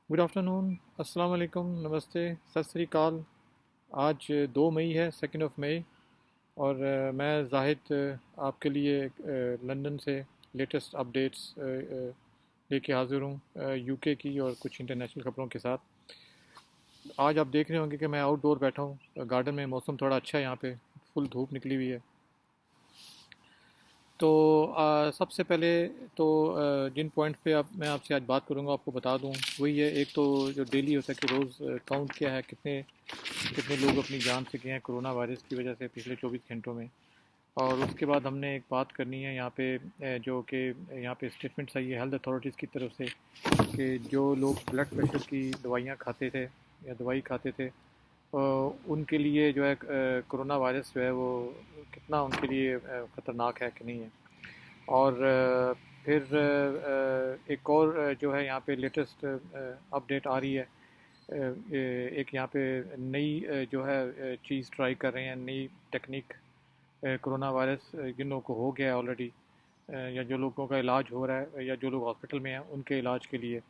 Good afternoon, अस्सलाम वालेकुम, नमस्ते, सत श्री अकाल। आज 2 मई है, 2 मई। और मैं जाहिद आपके लिए लंदन से लेटेस्ट अपडेट्स लेके हाज़िर हूँ, यूके की और कुछ इंटरनेशनल खबरों के साथ। आज आप देख रहे होंगे कि मैं आउटडोर बैठा हूँ गार्डन में। मौसम थोड़ा अच्छा है यहाँ पे, फुल धूप निकली हुई है। तो सबसे पहले तो जिन पॉइंट पे आप मैं आपसे आज बात करूँगा आपको बता दूँ, वही है। एक तो जो डेली होता है कि रोज़ काउंट क्या है, कितने कितने लोग अपनी जान से गए हैं कोरोना वायरस की वजह से पिछले 24 घंटों में। और उसके बाद हमने एक बात करनी है यहाँ पे, जो कि यहाँ पे स्टेटमेंट्स आई है हेल्थ अथॉरिटीज़ की तरफ से कि जो लोग ब्लड प्रेशर की दवाइयाँ खाते थे या दवाई खाते थे, उनके लिए जो है कोरोना वायरस जो है वो कितना उनके लिए ख़तरनाक है कि नहीं है। और फिर एक और जो है यहाँ पे लेटेस्ट अपडेट आ रही है। एक यहाँ पे नई जो है चीज़ ट्राई कर रहे हैं, नई टेक्निक। कोरोना वायरस जिन लोगों को हो गया है ऑलरेडी, या जो लोगों का इलाज हो रहा है या जो लोग हॉस्पिटल में हैं उनके इलाज के लिए।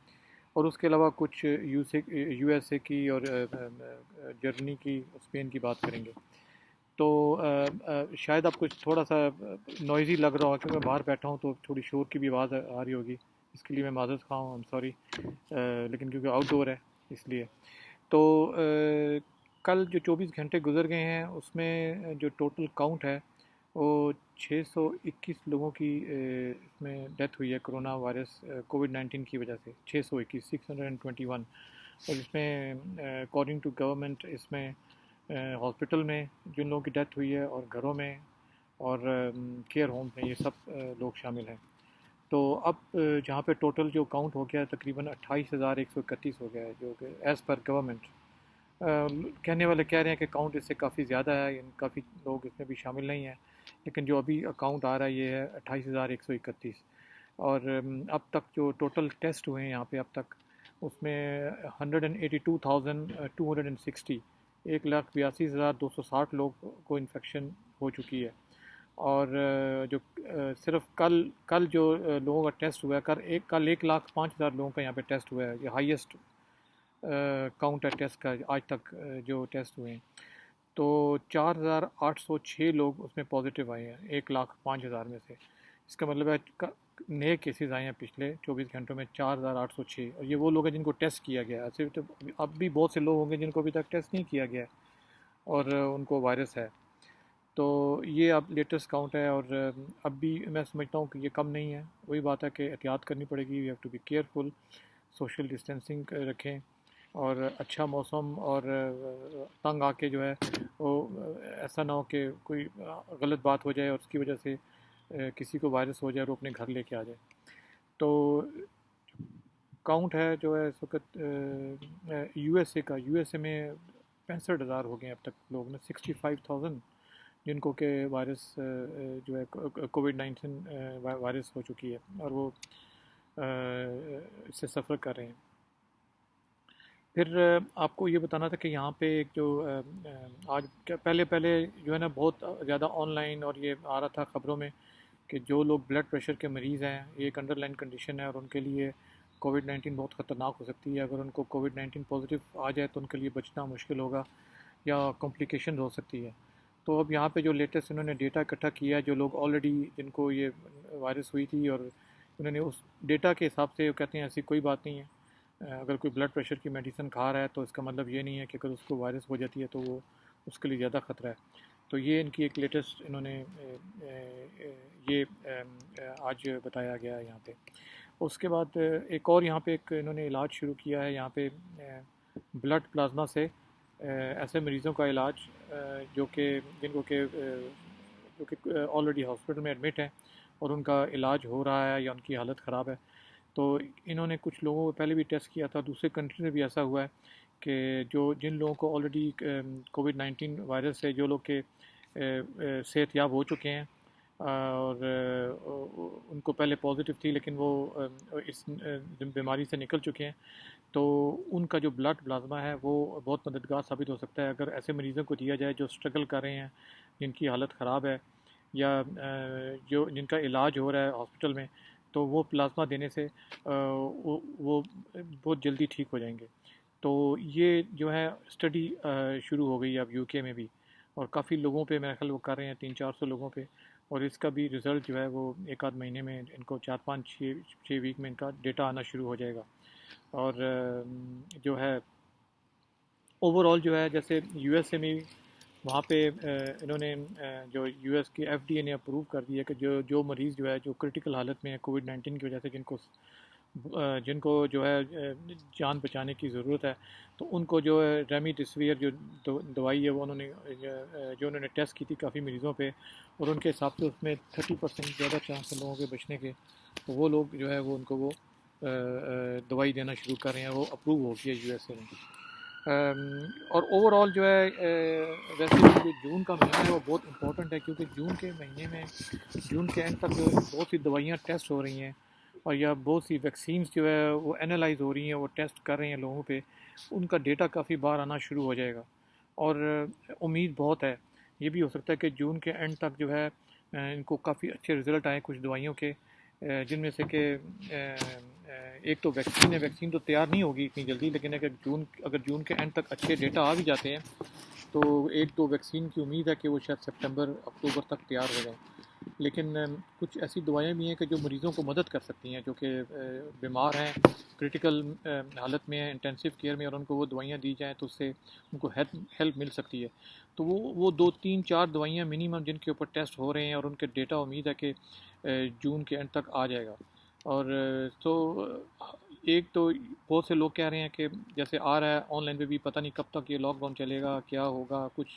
और उसके अलावा कुछ यूएसए की और जर्मनी की, स्पेन की बात करेंगे। तो शायद आपको थोड़ा सा नॉइज़ी लग रहा हो क्योंकि मैं बाहर बैठा हूँ तो थोड़ी शोर की भी आवाज़ आ रही होगी। इसके लिए मैं माज़रत ख़्वाह हूँ, आई एम सॉरी। लेकिन क्योंकि आउटडोर है इसलिए। तो कल जो 24 घंटे गुजर गए हैं उसमें जो टोटल काउंट है वो 621 लोगों की इसमें डेथ हुई है कोरोना वायरस कोविड-19 की वजह से। 621, 621। और इसमें अकॉर्डिंग टू गवर्नमेंट इसमें हॉस्पिटल में जिन लोगों की डेथ हुई है और घरों में और केयर होम में, ये सब लोग शामिल हैं। तो अब जहाँ पे टोटल जो काउंट हो गया है तकरीबन 28,131 हो गया है, जो कि एज़ पर गवर्नमेंट। कहने वाले कह रहे हैं कि काउंट इससे काफ़ी ज़्यादा है, काफ़ी लोग इसमें भी शामिल नहीं हैं। लेकिन जो अभी अकाउंट आ रहा है ये है 28,131। और अब तक जो टोटल टेस्ट हुए हैं यहाँ पे अब तक, उसमें 182,260, 1,82,260 लोग को इन्फेक्शन हो चुकी है। और जो सिर्फ कल कल जो लोगों का टेस्ट हुआ है, कल 1,05,000 लोगों का यहाँ पे टेस्ट हुआ है। ये हाईएस्ट काउंट है टेस्ट का आज तक जो टेस्ट हुए हैं। तो 4,806 लोग उसमें पॉजिटिव आए हैं 1,05,000 में से। इसका मतलब है नए केसेस आए हैं पिछले 24 घंटों में 4,806। और ये वो लोग हैं जिनको टेस्ट किया गया है। ऐसे तो अब भी बहुत से लोग होंगे जिनको अभी तक टेस्ट नहीं किया गया है और उनको वायरस है। तो ये अब लेटेस्ट काउंट है। और अब भी मैं समझता हूँ कि ये कम नहीं है। वही बात है कि एहतियात करनी पड़ेगी, we have to be careful, social distancing रखें। और अच्छा मौसम और तंग आके जो है वो ऐसा ना हो कि कोई गलत बात हो जाए और उसकी वजह से किसी को वायरस हो जाए और वो अपने घर लेके आ जाए। तो काउंट है जो है इस वक्त यूएसए का, यूएसए में 65,000 हो गए अब तक लोग ना, 65,000 जिनको के वायरस जो है कोविड-19 वायरस हो चुकी है और वो इससे सफ़र कर रहे हैं। फिर आपको ये बताना था कि यहाँ पे एक जो आज पहले पहले जो है ना बहुत ज़्यादा ऑनलाइन और ये आ रहा था ख़बरों में कि जो लोग ब्लड प्रेशर के मरीज़ हैं, ये एक अंडरलाइन कंडीशन है और उनके लिए कोविड-19 बहुत ख़तरनाक हो सकती है। अगर उनको कोविड-19 पॉजिटिव आ जाए तो उनके लिए बचना मुश्किल होगा या कॉम्प्लिकेशन हो सकती है। तो अब यहाँ पे जो लेटेस्ट इन्होंने डेटा इकट्ठा किया है, जो लोग ऑलरेडी जिनको ये वायरस हुई थी, और उन्होंने उस डेटा के हिसाब से वो कहते हैं ऐसी कोई बात नहीं है। अगर कोई ब्लड प्रेशर की मेडिसिन खा रहा है तो इसका मतलब ये नहीं है कि अगर उसको वायरस हो जाती है तो वो उसके लिए ज़्यादा ख़तरा है। तो ये इनकी एक लेटेस्ट इन्होंने ये आज बताया गया है यहाँ पे। उसके बाद एक और यहाँ पे एक इन्होंने इलाज शुरू किया है यहाँ पे, ब्लड प्लाज्मा से ऐसे मरीज़ों का इलाज जो कि जिनको के जो कि ऑलरेडी हॉस्पिटल में एडमिट हैं और उनका इलाज हो रहा है या उनकी हालत ख़राब है। तो इन्होंने कुछ लोगों को पहले भी टेस्ट किया था, दूसरे कंट्री में भी ऐसा हुआ है कि जो जिन लोगों को ऑलरेडी कोविड-19 वायरस से जो लोग के सेहतयाब हो चुके हैं और उनको पहले पॉजिटिव थी लेकिन वो इस बीमारी से निकल चुके हैं, तो उनका जो ब्लड प्लाज्मा है वो बहुत मददगार साबित हो सकता है अगर ऐसे मरीज़ों को दिया जाए जो स्ट्रगल कर रहे हैं, जिनकी हालत ख़राब है या जो जिनका इलाज हो रहा है हॉस्पिटल में। तो वो प्लाज्मा देने से वो बहुत जल्दी ठीक हो जाएंगे। तो ये जो है स्टडी शुरू हो गई है अब यूके में भी, और काफ़ी लोगों पे मेरा ख्याल वो कर रहे हैं, 300-400 लोगों पे। और इसका भी रिज़ल्ट जो है वो एक आध महीने में, इनको 4-5-6 वीक में इनका डेटा आना शुरू हो जाएगा। और जो है ओवरऑल जो है, जैसे यूएसए में वहाँ पे इन्होंने जो यूएस की एफडीए ने अप्रूव कर दिया कि जो जो मरीज़ जो है जो क्रिटिकल हालत में है कोविड-19 की वजह से, जिनको जो है जान बचाने की ज़रूरत है, तो उनको जो है रेमडेसिविर जो दवाई है वो उन्होंने जो उन्होंने टेस्ट की थी काफ़ी मरीज़ों पे, और उनके हिसाब से उसमें 30% ज़्यादा चांस है लोगों के बचने के। तो वो लोग जो है वो उनको वो दवाई देना शुरू कर रहे हैं, वो अप्रूव हो गया यूएसए में। और ओवरऑल जो है वैसे भी जो जून का महीना है वो बहुत इम्पोर्टेंट है, क्योंकि जून के महीने में, जून के एंड तक जो बहुत सी दवाइयाँ टेस्ट हो रही हैं, और या बहुत सी वैक्सीन्स जो है वो एनालाइज हो रही हैं, वो टेस्ट कर रहे हैं लोगों पे, उनका डेटा काफ़ी बार आना शुरू हो जाएगा। और उम्मीद बहुत है, ये भी हो सकता है कि जून के एंड तक जो है इनको काफ़ी अच्छे रिज़ल्ट आए कुछ दवाइयों के, जिनमें से कि एक तो वैक्सीन है, वैक्सीन तो तैयार नहीं होगी इतनी जल्दी, लेकिन अगर जून के एंड तक अच्छे डेटा आ भी जाते हैं, तो एक दो वैक्सीन की उम्मीद है कि वो शायद सितंबर अक्टूबर तक तैयार हो जाएँ। लेकिन कुछ ऐसी दवाएं भी हैं कि जो मरीज़ों को मदद कर सकती हैं, जो कि बीमार हैं, क्रिटिकल हालत में हैं, इंटेंसिव केयर में, और उनको वो दवाइयाँ दी जाएँ तो उससे उनको हेल्प मिल सकती है। तो वो 2-3-4 दवाइयाँ मिनिमम जिनके ऊपर टेस्ट हो रहे हैं, और उनके डेटा उम्मीद है कि जून के एंड तक आ जाएगा। और एक तो बहुत से लोग कह रहे हैं कि जैसे आ रहा है ऑनलाइन पे भी, पता नहीं कब तक ये लॉकडाउन चलेगा, क्या होगा, कुछ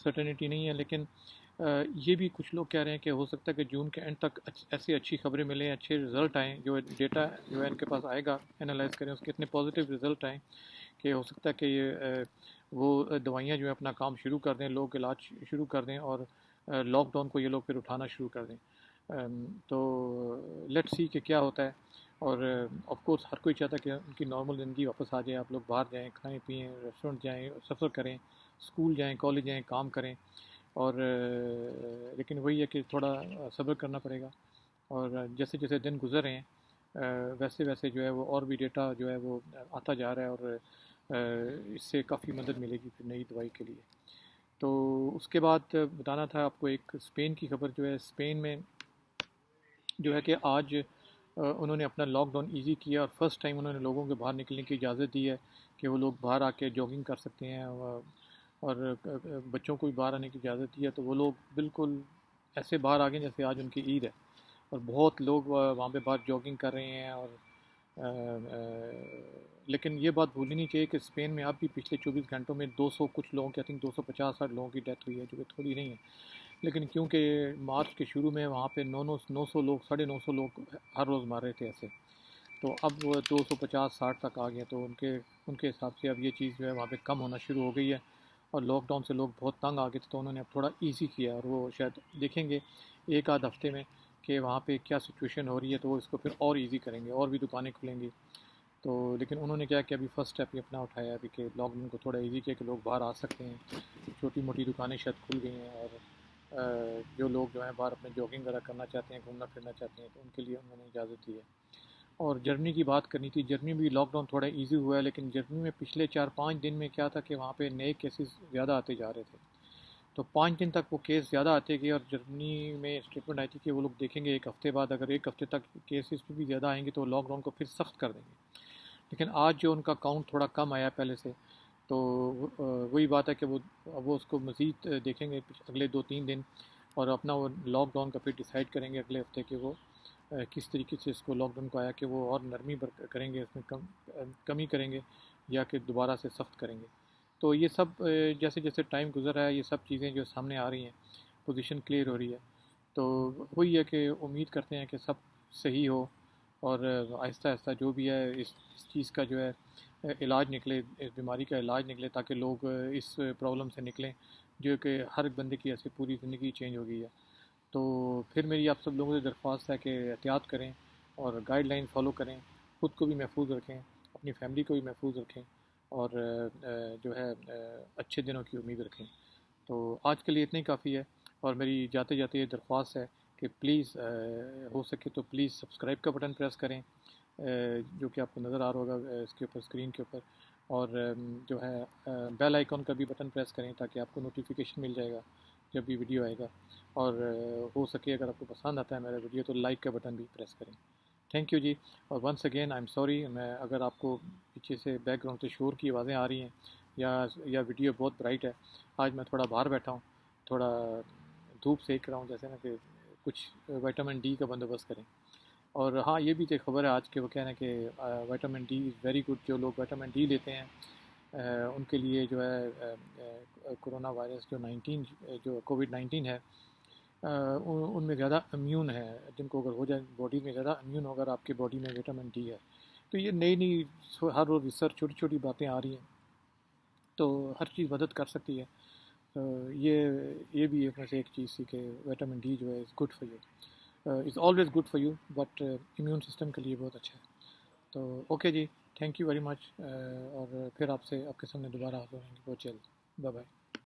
सर्टेनिटी नहीं है। लेकिन ये भी कुछ लोग कह रहे हैं कि हो सकता है कि जून के एंड तक ऐसी अच्छी खबरें मिलें, अच्छे रिज़ल्ट आएँ, जो डेटा जो है इनके पास आएगा, एनालाइज करें, उसके इतने पॉजिटिव रिज़ल्ट आएँ कि हो सकता है कि ये वो दवाइयाँ जो है अपना काम शुरू कर दें, लोग इलाज शुरू कर दें, और लॉकडाउन को ये लोग फिर उठाना शुरू कर दें। तो लेट्स सी कि क्या होता है। और ऑफ कोर्स हर कोई चाहता है कि उनकी नॉर्मल ज़िंदगी वापस आ जाए, आप लोग बाहर जाएँ, खाएँ पिएँ, रेस्टोरेंट जाएँ, सफ़र करें, स्कूल जाएँ, कॉलेज जाएँ, काम करें। और लेकिन वही है कि थोड़ा सब्र करना पड़ेगा। और जैसे जैसे दिन गुज़र रहे हैं वैसे वैसे जो है वो और भी डेटा जो है वो आता जा रहा है, और इससे काफ़ी मदद मिलेगी फिर नई दवाई के लिए। तो उसके बाद बताना था आपको एक स्पेन की खबर, जो है स्पेन में जो है कि आज उन्होंने अपना लॉकडाउन ईज़ी किया, और फर्स्ट टाइम उन्होंने लोगों के बाहर निकलने की इजाज़त दी है कि वो लोग बाहर आके जॉगिंग कर सकते हैं, और बच्चों को भी बाहर आने की इजाज़त दी है। तो वो लोग बिल्कुल ऐसे बाहर आ गए जैसे आज उनकी ईद है, और बहुत लोग वहाँ पे बाहर जॉगिंग कर रहे हैं। और लेकिन ये बात भूलनी नहीं चाहिए कि स्पेन में अब भी पिछले 24 घंटों में 200 कुछ लोगों की, आई थिंक 250-60 लोगों की डेथ हुई है, जो कि थोड़ी नहीं है। लेकिन क्योंकि मार्च के शुरू में वहाँ पे 900 लोग, 950 लोग हर रोज़ मार रहे थे ऐसे, तो अब वो 250-60 तक आ गए। तो उनके उनके हिसाब से अब ये चीज़ जो है वहाँ पे कम होना शुरू हो गई है, और लॉकडाउन से लोग बहुत तंग आ गए थे, तो उन्होंने अब थोड़ा इजी किया, और वो शायद देखेंगे एक आध हफ्ते में कि वहाँ पे क्या सिचुएशन हो रही है, तो वो इसको फिर और इजी करेंगे, और भी दुकानें खुलेंगी। तो लेकिन उन्होंने क्या कि अभी फ़र्स्ट स्टेप ही अपना उठाया है अभी, कि लॉकडाउन को थोड़ा इजी किया कि लोग बाहर आ सकते हैं, छोटी मोटी दुकानें शायद खुल गई हैं, और जो लोग जो हैं बाहर अपने जॉगिंग वगैरह करना चाहते हैं, घूमना फिरना चाहते हैं, तो उनके लिए उन्होंने इजाज़त दी है। और जर्मनी की बात करनी थी, जर्मनी में भी लॉकडाउन थोड़ा इजी हुआ है, लेकिन जर्मनी में पिछले 4-5 दिन में क्या था कि वहाँ पे नए केसेस ज़्यादा आते जा रहे थे। तो 5 दिन तक वो केस ज़्यादा आते गए, और जर्मनी में स्टेटमेंट आई थी कि वो लोग देखेंगे एक हफ़्ते बाद, अगर एक हफ़्ते तक केसेस पे भी ज़्यादा आएंगे तो लॉकडाउन को फिर सख्त कर देंगे। लेकिन आज जो उनका काउंट थोड़ा कम आया पहले से, तो वही बात है कि वो उसको मज़ीद देखेंगे अगले 2-3 दिन, और अपना वो लॉकडाउन का फिर डिसाइड करेंगे अगले हफ्ते कि वो किस तरीके से इसको लॉकडाउन को आया कि वो और नरमी करेंगे, इसमें कमी करेंगे, या कि दोबारा से सख्त करेंगे। तो ये सब जैसे जैसे टाइम गुजर रहा है, ये सब चीज़ें जो सामने आ रही हैं, पोजीशन क्लियर हो रही है। तो वही है कि उम्मीद करते हैं कि सब सही हो, और आहिस्ता आहिस्ता जो भी है इस चीज़ का जो है इलाज निकले, इस बीमारी का इलाज निकले, ताकि लोग इस प्रॉब्लम से निकलें, जो कि हर एक बंदे की ऐसे पूरी ज़िंदगी चेंज हो गई है। तो फिर मेरी आप सब लोगों से दरख्वास्त है कि एहतियात करें, और गाइडलाइन फॉलो करें, ख़ुद को भी महफूज रखें, अपनी फैमिली को भी महफूज रखें, और जो है अच्छे दिनों की उम्मीद रखें। तो आज के लिए इतना ही काफ़ी है, और मेरी जाते जाते ये दरख्वास्त है कि प्लीज़ हो सके तो प्लीज़ सब्सक्राइब का बटन प्रेस करें, जो कि आपको नज़र आ रहा होगा इसके ऊपर, स्क्रीन के ऊपर। और जो है बेल आइकॉन का भी बटन प्रेस करें ताकि आपको नोटिफिकेशन मिल जाएगा जब भी वीडियो आएगा। और हो सके अगर आपको पसंद आता है मेरा वीडियो तो लाइक का बटन भी प्रेस करें। Thank you ji. और once again I am sorry, मैं अगर आपको पीछे से बैकग्राउंड से शोर की आवाज़ें आ रही हैं या वीडियो बहुत ब्राइट है। आज मैं थोड़ा बाहर बैठा हूँ, थोड़ा धूप सेक रहा हूँ, जैसे ना कि कुछ विटामिन डी का बंदोबस्त करें। और हाँ, ये भी एक खबर है आज के, वो कहना है कि vitamin D is very good. जो लोग विटामिन डी लेते हैं उनके लिए जो है कोरोना वायरस जो कोविड-19 है उनमें ज़्यादा इम्यून है। जिनको अगर हो जाए बॉडी में ज़्यादा इम्यून हो, अगर आपकी बॉडी में विटामिन डी है। तो ये नई नई हर रोज़ रिसर्च, छोटी छोटी बातें आ रही हैं, तो हर चीज़ मदद कर सकती है। ये भी एक में से एक चीज़ थी कि विटामिन डी जो है is good for you, is always good for you, but immune system के लिए बहुत अच्छा है। तो okay ji, thank you very much. और फिर आपके सामने दोबारा हाजिर होंगे बहुत जल्द। Bye bye.